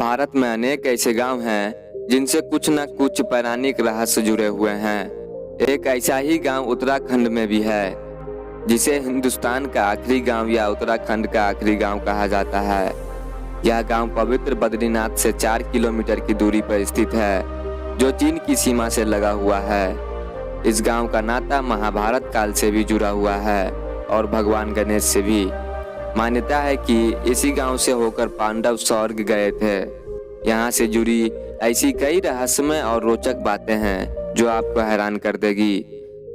भारत में अनेक ऐसे गांव हैं जिनसे कुछ न कुछ पौराणिक रहस्य जुड़े हुए हैं। एक ऐसा ही गांव उत्तराखंड में भी है, जिसे हिंदुस्तान का आखिरी गांव या उत्तराखंड का आखिरी गांव कहा जाता है। यह गांव पवित्र बद्रीनाथ से 4 किलोमीटर की दूरी पर स्थित है, जो चीन की सीमा से लगा हुआ है। इस गांव का नाता महाभारत काल से भी जुड़ा हुआ है और भगवान गणेश से भी। मान्यता है कि इसी गांव से होकर पांडव स्वर्ग गए थे। यहाँ से जुड़ी ऐसी कई रहस्यमय और रोचक बातें हैं जो आपको हैरान कर देगी।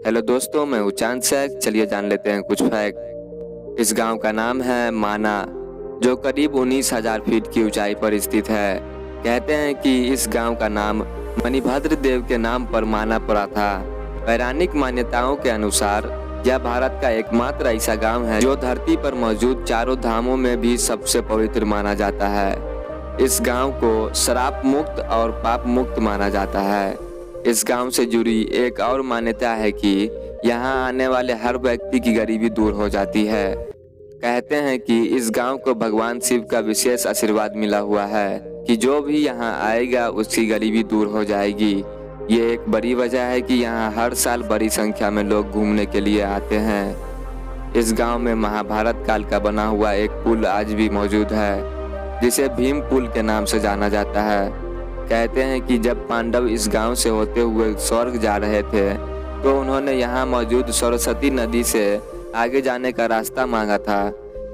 हेलो दोस्तों, मैं उचान शेख। चलिए जान लेते हैं कुछ फैक्ट। इस गांव का नाम है माना, जो करीब 19,000 फीट की ऊंचाई पर स्थित है। कहते हैं कि इस गांव का नाम मणिभद्र देव के नाम पर माना पड़ा था। पौराणिक मान्यताओं के अनुसार यह भारत का एकमात्र ऐसा गांव है जो धरती पर मौजूद चारों धामों में भी सबसे पवित्र माना जाता है। इस गांव को श्राप मुक्त और पाप मुक्त माना जाता है। इस गांव से जुड़ी एक और मान्यता है कि यहाँ आने वाले हर व्यक्ति की गरीबी दूर हो जाती है। कहते हैं कि इस गांव को भगवान शिव का विशेष आशीर्वाद मिला हुआ है कि जो भी यहाँ आएगा उसकी गरीबी दूर हो जाएगी। ये एक बड़ी वजह है कि यहाँ हर साल बड़ी संख्या में लोग घूमने के लिए आते हैं। इस गांव में महाभारत काल का बना हुआ एक पुल आज भी मौजूद है, जिसे भीम पुल के नाम से जाना जाता है। कहते हैं कि जब पांडव इस गांव से होते हुए स्वर्ग जा रहे थे, तो उन्होंने यहाँ मौजूद सरस्वती नदी से आगे जाने का रास्ता मांगा था,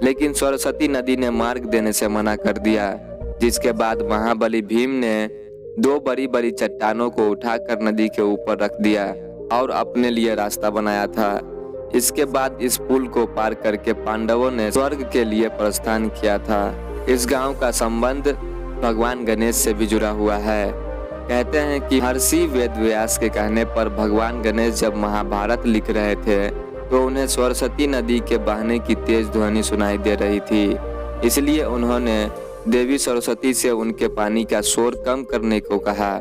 लेकिन सरस्वती नदी ने मार्ग देने से मना कर दिया। जिसके बाद महाबली भीम ने 2 बड़ी बड़ी चट्टानों को उठाकर नदी के ऊपर रख दिया और अपने लिए रास्ता बनाया था। इसके बाद इस पुल को पार करके पांडवों ने स्वर्ग के लिए प्रस्थान किया था। इस गांव का संबंध भगवान गणेश से भी जुड़ा हुआ है। कहते हैं कि महर्षि वेदव्यास के कहने पर भगवान गणेश जब महाभारत लिख रहे थे, तो उन्हें सरस्वती नदी के बहने की तेज ध्वनि सुनाई दे रही थी। इसलिए उन्होंने देवी सरस्वती से उनके पानी का शोर कम करने को कहा।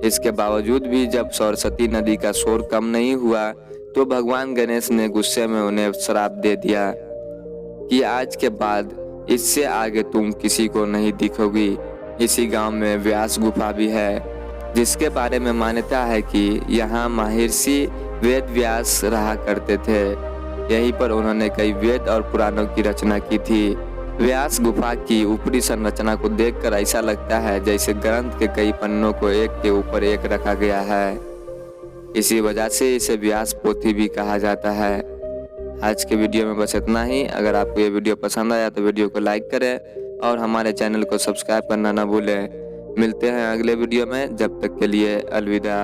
इसके बावजूद भी जब सरस्वती नदी का शोर कम नहीं हुआ, तो भगवान गणेश ने गुस्से में उन्हें श्राप दे दिया कि आज के बाद इससे आगे तुम किसी को नहीं दिखोगी। इसी गांव में व्यास गुफा भी है, जिसके बारे में मान्यता है कि यहाँ महर्षि वेद व्यास रहा करते थे। यहीं पर उन्होंने कई वेद और पुराणों की रचना की थी। व्यास गुफा की ऊपरी संरचना को देखकर ऐसा लगता है जैसे ग्रंथ के कई पन्नों को एक के ऊपर एक रखा गया है। इसी वजह से इसे व्यास पोथी भी कहा जाता है। आज के वीडियो में बस इतना ही। अगर आपको ये वीडियो पसंद आया तो वीडियो को लाइक करें और हमारे चैनल को सब्सक्राइब करना ना भूलें। मिलते हैं अगले वीडियो में, जब तक के लिए अलविदा।